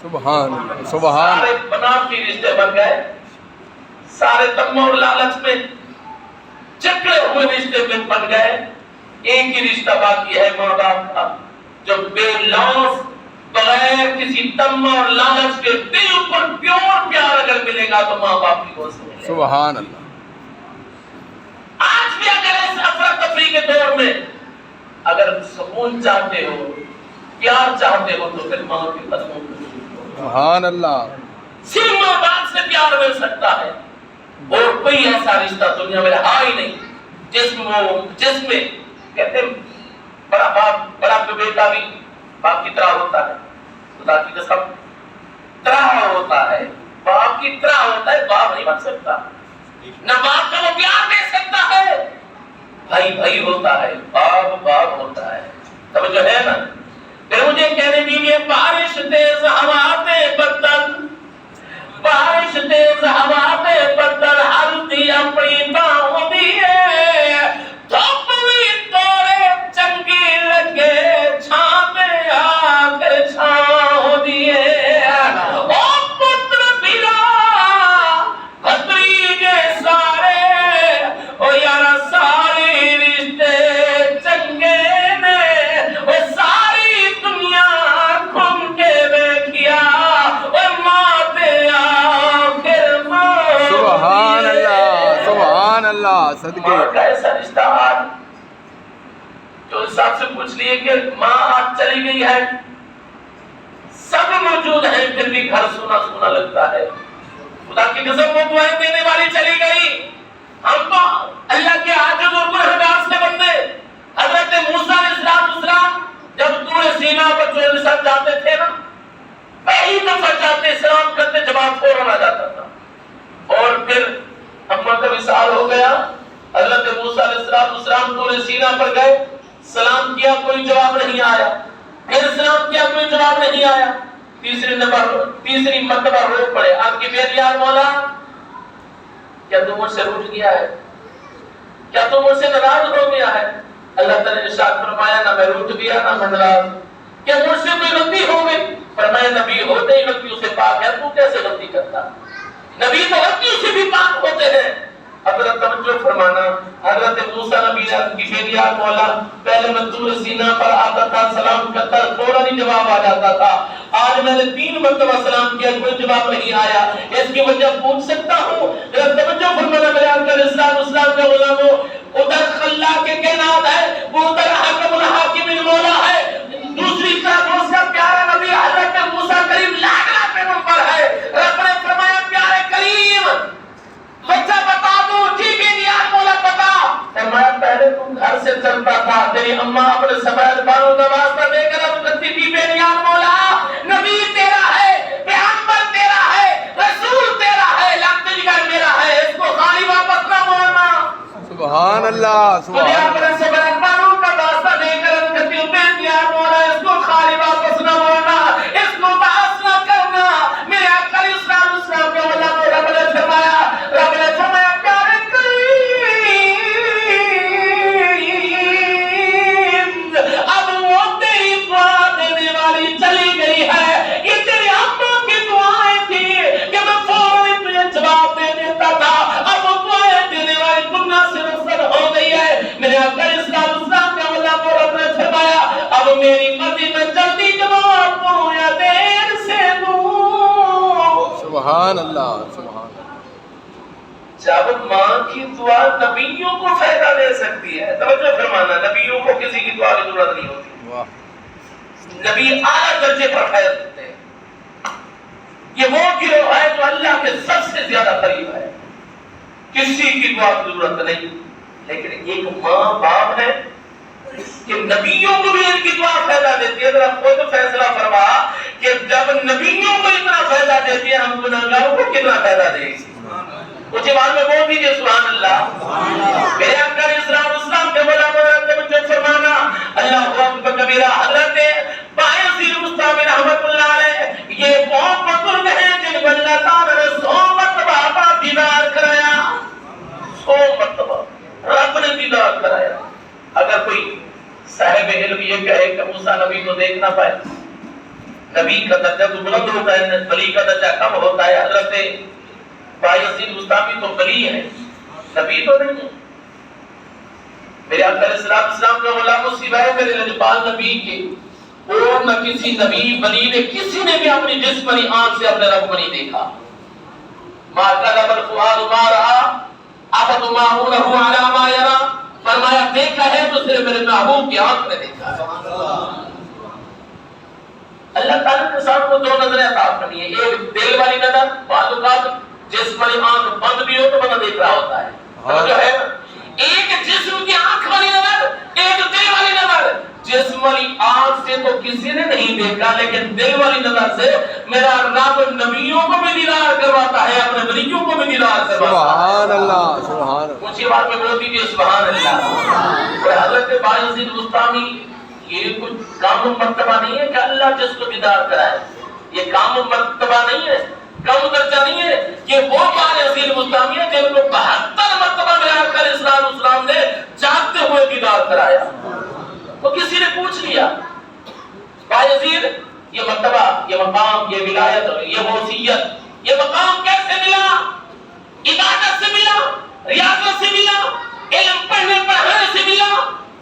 سبحان اللہ سبحان سارے بناوٹی رشتے بن گئے، سارے تمہ اور لالچ میں چکرے ہوئے رشتے میں بن گئے. ایک ہی رشتہ باقی ہے ماں باپ کا، جو بے لوث بغیر کسی تمہ اور لالچ کے بالکل پیور پیار اگر ملے گا تو ماں باپ کی گود سے ملے گا. سبحان اللہ. آج بھی اگر اس افراتفری کے دور میں اگر سکون چاہتے ہو، پیار چاہتے ہو، تو پھر ماں کے قدموں کو سبحان اللہ. صرف ماں باپ سے پیار مل سکتا ہے، اور کوئی ایسا رشتہ دنیا میں رہا ہی نہیں جس میں کہتے ہیں بڑا باپ بڑا بیٹا بھی باپ کی طرح ہوتا ہے. خدا کی قسم طرح ہوتا ہے، باپ کی طرح ہوتا ہے. باپ نہیں بن سکتا، نہ باپ کا وہ پیار دے سکتا ہے. بھائی بھائی ہوتا ہے، باپ باپ ہوتا ہے. توجہ ہے نا. پھر مجھے کہنے دیجیے، بارش تیز ہواتے بدل، بارش تیز ہواتے بدل، ہلدی اپنی باہوں دیے، دھوپ بھی توڑے چنگی لگے، چھاں پہ آکر چھاؤں دیے. او پتر بھیرا بھتریجے سارے، او یارا سارے رشتے چنگے نے، او ساری دنیا گھوم کے دیکھیا، او ماں تے آخر ماں. سبحان اللہ سبحان اللہ. صدقے ماں کا ایسا رشتہ آج جو اس صاحب سے پوچھ لیے کہ ماں آج چلی گئی ہے، سب موجود ہیں پھر بھی گھر سونا سونا لگتا ہے. خدا کی قسم وہ دعائیں دینے والی چلی گئی. ہم تو اللہ کے عاجز اور گنہگار سے بندے. حضرت موسیٰ علیہ السلام جب طور سینا پر 40 سال جاتے تھے نا، پہلی دفعہ جاتے سلام کرتے جواب فوراً آ جاتا تھا. اور پھر اما کا وصال ہو گیا، حضرت موسیٰ علیہ السلام طور سینا پر گئے، سلام کیا کوئی جواب نہیں آیا، پھر سلام کیا کوئی جواب نہیں آیا. تیسری مرتبہ رو پڑے، آپ کی بیٹی یار مولا کیا تو مجھ سے روٹ گیا ہے، کیا تو مجھ سے ناراض ہو گیا ہے؟ اللہ تعالی نے ارشاد فرمایا، نہ میں روٹ گیا نہ میں ناراض. کیا مجھ سے کوئی غلطی ہو گئی؟ فرمایا نبی ہوتے ہی غلطیوں سے پاک ہے، تو کیسے غلطی کرتا؟ نبی تو غلطیوں سے بھی پاک ہوتے ہیں. حضرت توجہ فرمانا، حضرت موسیٰ نبی کی بیٹی یار مولا پہلے میں طور سینا پر آتا تھا، سلام کرتا فوراً ہی جواب آ جاتا تھا. آج میں نے 3 مرتبہ سلام کیا کوئی جواب نہیں آیا، اس کی وجہ پوچھ سکتا ہوں؟ توجہ فرمانا میرے آقا علیہ السلام کے غلاموں، ادھر خلاق کے کائنات ہے، وہ ادھر حاکم الحاکم المولا ہے، دوسری طرف اس کا پیارا نبی حضرت موسیٰ کریم لاکھا پیغمبر ہے. رب نے فرمایا پیارے کریم وجہ بتا دو. ٹھیک ہے یار مولا بتا. فرمایا پہلے تم گھر سے چلتا تھا، تیری اماں اپنے سفید بالوں کا واسطہ دے کر اب کہتی تھی میرے یار مولا نبی تیرا ہے، پیغمبر تیرا ہے، رسول تیرا ہے، لگتے جگر میرا ہے، اس کو خالی واپس نہ موڑنا. سبحان اللہ تجھے سبحان اپنے سفید بالوں کا واسطہ دے کر اب کہتی میرے یار مولا اس کو خالی واپس نہ موڑنا، اس کو باس نہ کرنا. میرے آقا علیہ السلام کے علماء رب نے فرمایا پیارے کریم اب وہ تیری دعا دینے والی چلی گئی ہے. یہ تیری اماں کی دعائیں تھی کہ میں فوراً تجھے جواب دے دیتا تھا، اب وہ دعائیں دینے والی دنیا سے رخصت ہو گئی ہے. میرے آقا علیہ السلام کے علماء رب نے فرمایا اب میری مرضی میں جلدی جواب دوں یا دیر سے دوں. سبحان اللہ سبحان اللہ. جب ماں کی دعا نبیوں کو فائدہ دے سکتی ہے، توجہ فرمانا، نبیوں کو کسی کی دعا کی ضرورت نہیں ہوتی. نبی اعلیٰ درجے پر فائدہ دیتے ہیں. یہ وہ گروہ ہے جو اللہ کے سب سے زیادہ قریب ہے، کسی کی دعا کی ضرورت نہیں. لیکن ایک ماں باپ ہے کہ نبیوں کو بھی ان کی دعا فائدہ دیتی ہے. ذرا خود فیصلہ فرما کہ جب نبیوں کو اتنا فائدہ دیتی ہے ہم گناہگاروں کو کتنا فائدہ دے گی. کچھ بات میں بول دیجئے سبحان اللہ. میرے آقا علیہ السلام کے علماء نے فرمانا اللہ اکبر کبیرہ. حضرت بایزید بستامی رحمت اللہ علیہ یہ بہت بزرگ ہیں جن کو اللہ تعالی نے 100 مرتبہ اپنا دیدار کرایا. 100 مرتبہ رب نے دیدار کرایا. اگر کوئی صاحب علم یہ کہے کہ موسیٰ نبی کو دیکھ نہ پائے، نبی کا درجہ تو بلند ہوتا ہے، ولی کا درجہ کم ہوتا ہے. حضرت بایزید بستامی تو ولی ہے، نبی تو نہیں ہے. میرے آقا علیہ السلام کا غلام سوائے میرے لجپال نبی کے اور نہ کسی نبی ولی نے کسی نے بھی اپنی جسمانی آنکھ سے اپنے رب کو نہیں دیکھا. ما کذب الفؤاد ما رأى افتمارونه على ما يرى، فرمایا دیکھا ہے تو صرف میرے محبوب کی آنکھ نے دیکھا ہے. اللہ تعالیٰ نے انسان کو دو نظریں عطا فرمائی ہیں، ایک دل والی نظر، بعض اوقات جسم والی آنکھ بند بھی ہو تو بندہ دیکھ رہا ہوتا ہے، جو ہے ایک جسم کی آنکھ والی نظر، ایک دل والی نظر. جسم والی آنکھ سے تو کسی نے نہیں دیکھا، لیکن دل والی نظر سے میرا رب نبیوں کو بھی دیدار کرواتا ہے، اپنے ولیوں کو بھی دیدار کرواتا ہے. سبحان اللہ، سبحان اللہ. اونچی بات میں بول دیجیے سبحان اللہ. اور حضرت بایزید بستامی یہ کچھ کام و مرتبہ نہیں ہے کہ اللہ جس کو دیدار کرائے، یہ کام و مرتبہ نہیں ہے، کم درجہ نہیں ہے. یہ وہ بایزید بستامی ہے جن کو 72 مرتبہ میرے آقا علیہ السلام نے جاگتے ہوئے دیدار کرایا. تو کسی نے پوچھ لیا بایزید یہ مرتبہ، یہ مقام، یہ ولایت، یہ وصیت، یہ مقام کیسے ملا؟ عبادت سے ملا، ریاضت سے ملا، علم پڑھنے پڑھانے سے ملا،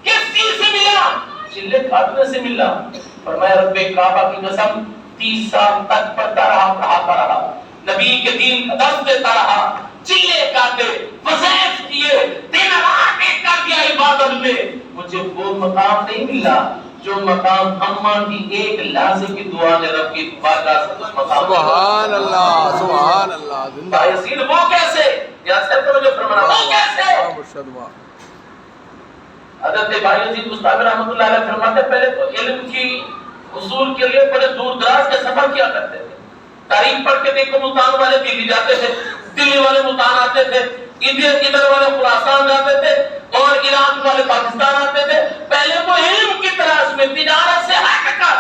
کس چیز سے ملا؟ چلے کھانے سے ملا. فرمایا رب کعبہ کی قسم 30 سال تک پڑھتا رہا، پڑھاتا رہا، نبی کے دین کا درس دیتا رہا، چلے کاٹے، وظائف کیے، دن رات ایک کر دیا عبادت میں. مجھے وہ مقام نہیں ملا جو مقام اماں کی ایک لحظے کی دعا نے رب کی بارگاہ سے اس مقام. سبحان اللہ، سبحان اللہ. زندہ بایزید وہ کیسے؟ یا سر کو جو فرمانا وہ کیسے؟ مرشد وا. حضرت بایزید بستامی رحمۃ اللہ علیہ فرماتے پہلے تو علم کی حصول کے لیے بڑے دور دراز کے سفر کیا کرتے تھے. تاریخ پڑھ کے دیکھو ملتان والے دلی جاتے تھے، دلی والے ملتان آتے تھے، ادھر والے خراسان جاتے تھے اور عراق والے پاکستان آتے تھے. پہلے وہ علم کی تلاش میں، تجارت سے ہٹ کر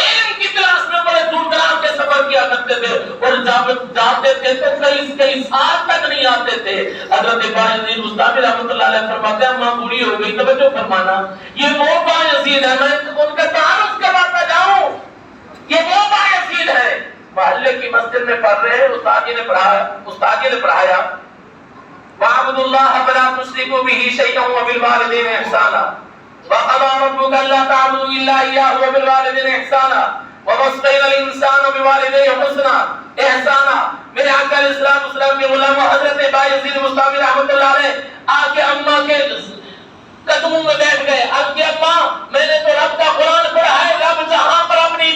علم کی تلاش میں بڑے دور دراز کے سفر کیا کرتے تھے اور جب جاتے تھے تو کئی سال تک نہیں آتے تھے. حضرت بایزید بستامی رحمۃ اللہ علیہ فرماتے ہیں ماں بوڑھی ہو گئی، توجہ فرمانا، یہ وہ بایزید ہے، میں ان کا تعارف کرواتا جاؤں، یہ وہ بایزید ہے. محلے کی مسجد میں پڑھ رہے ہیں، استاد جی نے پڑھایا وَاعْبُدُوا اللَّهَ وَلَا تُشْرِكُوا بِهِ شَيْئًا وَبِالْوَالِدَيْنِ إِحْسَانًا وَقَضَىٰ رَبُّكَ أَلَّا تَعْبُدُوا إِلَّا إِيَّاهُ وَبِالْوَالِدَيْنِ إِحْسَانًا وَوَصَّيْنَا الْإِنسَانَ بِوَالِدَيْهِ حُسْنًا إِحْسَانًا. میرے آقا علیہ السلام کے غلام حضرت بایزید بستامی رحمۃ اللہ علیہ آ کے اماں کے قدموں میں بیٹھ گئے. اب کہ اماں میں نے تو رب کا قرآن پڑھا ہے، رب جہاں پر اپنی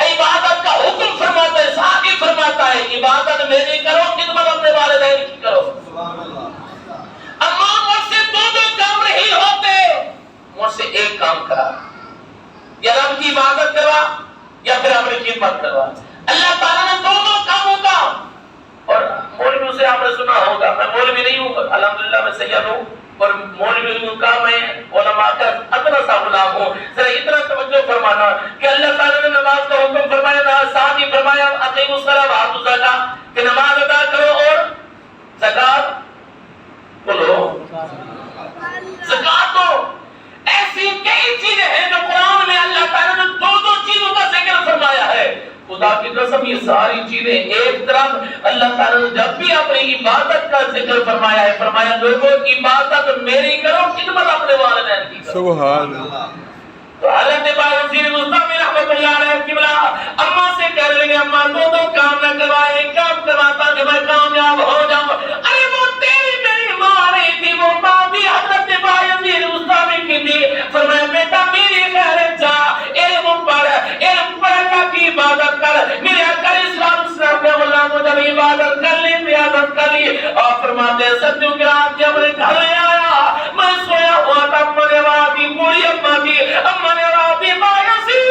عبادت کا حکم فرماتا ہے، ساتھ ہی فرماتا ہے عبادت میری کرو، خدمت اپنے والدین کی کرو. اماں مجھ سے دو کام نہیں ہوتے، مجھ سے ایک کام کرا، یا رب کی عبادت کروا یا پھر اپنی خدمت کروا. اللہ تعالیٰ نے دو کاموں کا، اور مولویوں سے آپ نے سنا ہوگا، میں مولوی نہیں ہوں، الحمدللہ میں سید ہوں اور مولویوں کا میں علماء کا ادنا سا غلام ہوں. ذرا اتنا توجہ فرمانا کہ اللہ تعالیٰ نے نماز کا حکم فرمایا، ساتھ ہی فرمایا اقیموا الصلاۃ وآتوا الزکاۃ، کہ نماز ادا کرو اور زکات بولو، زکات دو. ایسی کئی چیزیں ہیں جو قرآن میں اللہ تعالیٰ نے دو چیزوں کا ذکر فرمایا ہے. خدا کی قسم یہ ساری چیزیں ایک طرف اللہ تعالیٰ نے جب بھی اپنی عبادت کا ذکر فرمایا ہے، فرمایا لوگوں عبادت میری کرو، خدمت اپنے والدین کی کرو. سبحان اللہ. تو حضرت بایزید بستامی رحمۃ اللہ علیہ قبلہ اماں سے کہہ رہے ہیں اماں دو کام نہ کروائے، ایک کام کرواتا کہ میں کامیاب ہو جاؤں. ارے وہ تیری میری ماں رہی تھی، وہ ماں بھی حضرت بایزید بستامی کی تھی. فرمایا بیٹا میری خیر جا، علم پڑھ اللہ کی عبادت کر. میرے آقا اسلام کے غلام جب عبادت کر لی، ریاضت کر لی، اور فرماتے ہیں ساتھیوں کہ رات جب میں گھر میں آیا میں سویا ہوا تھا، اماں نے رات کی بوڑھی اماں تھی، اماں نے رات کی بایزید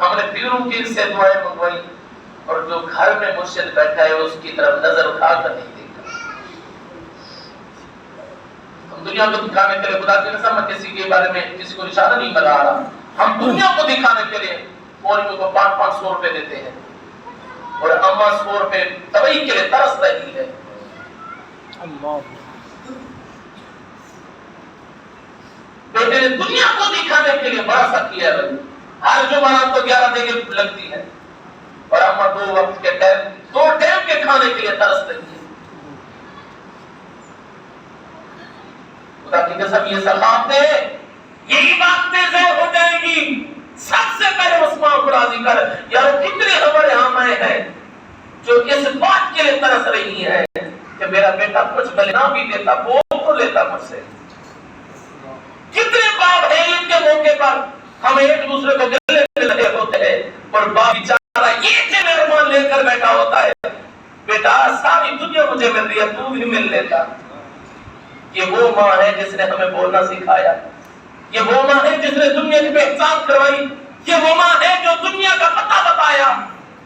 ہم نے پیروں کی سے دعائیں منگوائی اور جو گھر میں مرشد بیٹھا ہے اس کی طرف نظر اٹھا کر نہیں دیکھا. ہم دنیا کو دکھانے کے لیے خدا کی قسم میں کسی کے بارے میں کسی کو اشارہ نہیں لگا رہا. ہم دنیا کو دکھانے کے لیے مولوی کو 500 روپے دیتے ہیں اور اماں 100 روپے تبئی کے لیے ترس رہی ہے. بیٹے نے دنیا کو دکھانے کے لیے بڑا سا کیا ہے. ہر جمعہ تو 11 دیگیں لگتی ہے اور اماں 2 وقت کے ٹائم 2 ٹائم کے کھانے کے لیے ترس رہی ہے. خدا کی قسم یہ ثقافتیں یہی باتیں ظاہر ہو جائے گی. سب سے پہلے عثمان کو راضی کر. یار کتنے ہمارے ہاں مائیں ہیں جو اس بات کے لیے ترس رہی ہیں کہ میرا بیٹا کچھ بلنا بھی لیتا بول تو لیتا مجھ سے. کتنے باپ ہیں ان کے موقع پر ہم ایک دوسرے کو گلے میں لگے ہوتے ہیں اور باپ بیچارہ یہ جو مہمان لے کر بیٹھا ہوتا ہے بیٹا ساری دنیا مجھے مل رہی ہے تو بھی مل لیتا. یہ وہ ماں ہے جس نے ہمیں بولنا سکھایا. یہ وہ ماں ہے جس نے دنیا کی پہچان کروائی. یہ وہ ماں ہے جو دنیا کا پتہ بتایا.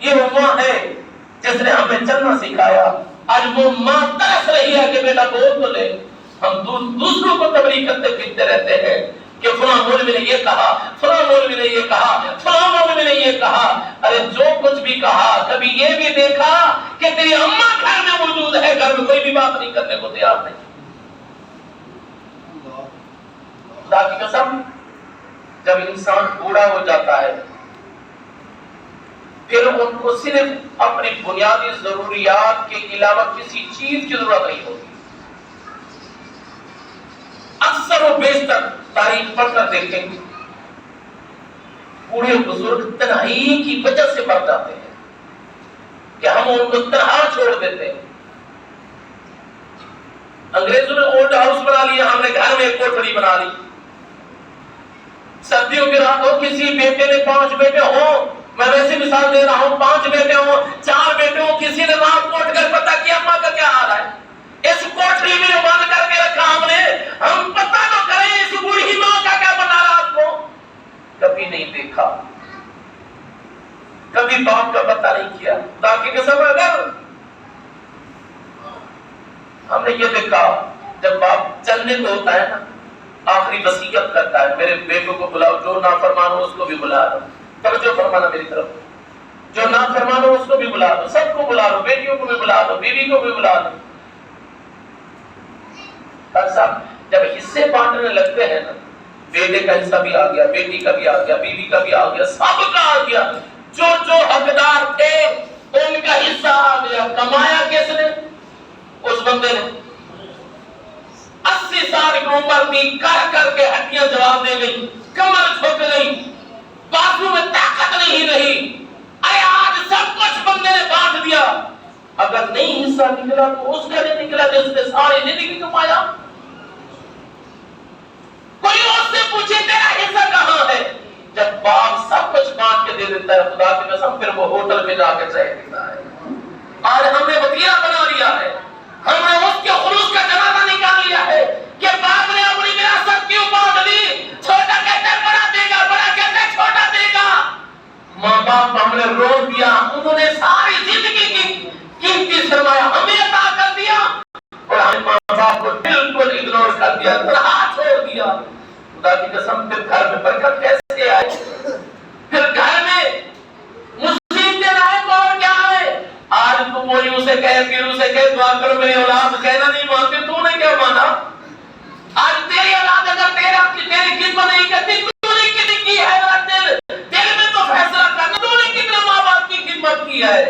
یہ وہ ماں ہے جس نے ہمیں چلنا سکھایا. آج وہ ماں ترس رہی ہے کہ بیٹا بول تو لے. ہم دوسروں کو تبلیغ کرتے پھرتے رہتے ہیں کہ فلاں مولوی نے یہ کہا, فلاں مولوی نے یہ کہا, فلاں مولوی نے یہ کہا. ارے جو کچھ بھی کہا کبھی یہ بھی دیکھا کہ تیری اماں گھر میں موجود ہے, گھر میں کوئی بھی بات نہیں کرنے کو تیار نہیں. خدا کی قسم جب انسان بوڑھا ہو جاتا ہے پھر ان کو صرف اپنی بنیادی ضروریات کے علاوہ کسی چیز کی ضرورت نہیں ہوتی. اکثر و بیشتر تاریخ پڑھ کر دیکھیں گے بوڑھے بزرگ تنہائی کی وجہ سے مر جاتے ہیں کہ ہم ان کو تنہا چھوڑ دیتے ہیں. انگریزوں نے اولڈ ہاؤس بنا لیا, ہم نے گھر میں ایک کوٹھڑی بنا لی. سردیوں کی راتوں کسی بیٹے نے 5 بیٹے ہوں, میں ویسے مثال دے رہا ہوں, 5 بیٹے ہوں 4 بیٹے ہوں, کسی نے رات کو اٹھ کر پتا کیا اماں کا کیا حال ہے. اس کوٹھڑی میں بند کر کے رکھا ہم نے, ہم پتہ تو کریں اس بوڑھی ماں کا کیا بنا رات کو. کبھی نہیں دیکھا, کبھی باپ کا پتہ نہیں کیا. تاکہ قسم اگر ہم نے یہ دیکھا جب باپ چلنے کو ہوتا ہے نا آخری وصیت کرتا ہے میرے بیٹوں کو بلاؤ, جو نافرمان ہو اس کو بھی بلا لو. توجہ فرمانا میری طرف, جو نافرمان ہو اس کو بھی بلا لو, سب کو بلا لو, بیٹیوں کو بھی بلا لو, بیوی کو بھی بلا لو. صاحب جب حصے بانٹنے لگتے ہیں نا بیٹے کا حصہ بھی آ گیا, بیٹی کا بھی آ گیا, بیوی کا بھی آ گیا, سب کا آ گیا. جو جو حقدار تھے ان کا حصہ آ گیا. کمایا کس نے؟ اس بندے نے. 80 سال کی عمر تھی, کر کر کے ہڈیاں جواب دے گئی, کمر جھک گئی, بازو میں طاقت نہیں رہی. ارے آج سب کچھ بندے نے بانٹ دیا. اگر نہیں حصہ نکلا تو اس کا نہیں نکلا جس نے ساری زندگی کمایا. کوئی اس سے پوچھے تیرا حصہ کہاں ہے؟ جب باپ سب کچھ بانٹ کے دے دیتا ہے خدا کی قسم پھر وہ ہوٹل میں جا کے چائے پیتا ہے. آج ہم نے وطیرہ بنا لیا ہے, ہم نے اس کے خلوص کا جنازہ نکال لیا ہے کہ باپ نے اپنی وراثت کیوں بانٹ لی. چھوٹا کہتا ہے بڑا دے گا, بڑا کہتا ہے چھوٹا دے گا. ماں باپ ہم نے روک دیا, انہوں نے ساری زندگی کی قیمتی سرمایہ ہمیں عطا کر دیا اور ہم ماں باپ کو بالکل اگنور کر دیا, تنہا چھوڑ دیا. خدا کی قسم پھر گھر میں برکت کیسے آئے؟ پھر گھر میں مصیبتیں آئے تو اور کیا آئے؟ آج تم مولیوں سے کہے, پیروں سے کہے دعا کرو میری اولاد, کہنا نہیں مانتے. تو نے کیا مانا؟ آج تیری اولاد اگر تیری خدمت نہیں کرتی تو نے کتنی کی ہے؟ دل میں تو فیصلہ کرنا, تو نے کتنا ماں باپ کی خدمت کی ہے.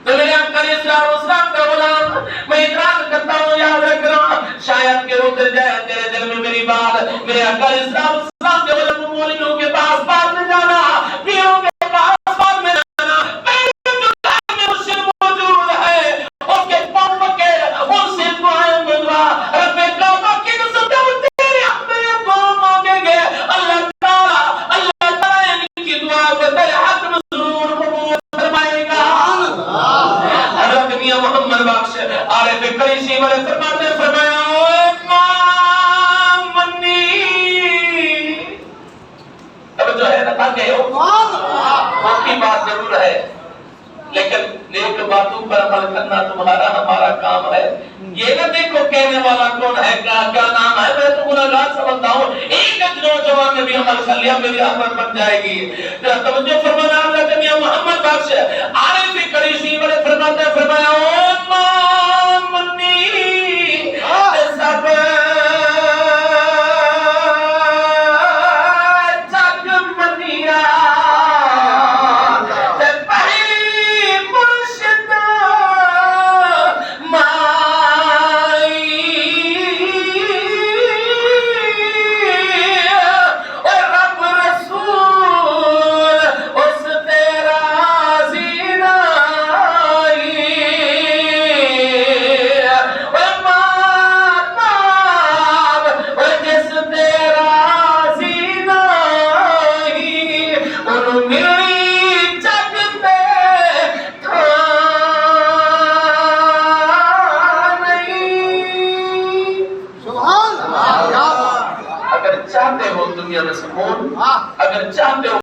تو میرے آقا علیہ السلام کا غلام, میں اعتراض کرتا ہوں یاد رکھنا, شاید کہ اتر جائے تیرے دل میں میری بات. میرے آقا علیہ السلام کے غلام مولیوں کے پاس بات میں جانا, پیروں کے پاس بات میں جانا, پہلے جو گھر میں مرشد موجود ہے اس کے پاؤں کے ان سے دعائیں منگوا. رب کعبہ کی قسم جب تیرے حق میں دعا مانگیں گے اللہ تعالیٰ ان کی دعا کو تیرے حق میں ضرور قبول فرمائے گا. حضرت میاں محمد بخش عارف قریشی والے فرمایا ماں منی, اب جو ہے نا گئے ہو لیکن نیک باتوں پر عمل کرنا تمہارا ہمارا کام ہے. یہ نہ دیکھو کہنے والا کون ہے, کیا نام ہے, میں تو گناہگار سمجھتا ہوں. ایک نوجوان نے بھی عمل کر لیا, میری آمد بن جائے گی. توجہ فرمانا, اللہ کے میاں محمد بخش عارف قریشی بڑے فرماتے ہیں, فرمایا او مان منی سب جگ منیا چاہتے ہو دنیا میں سکون, اگر چاہتے ہو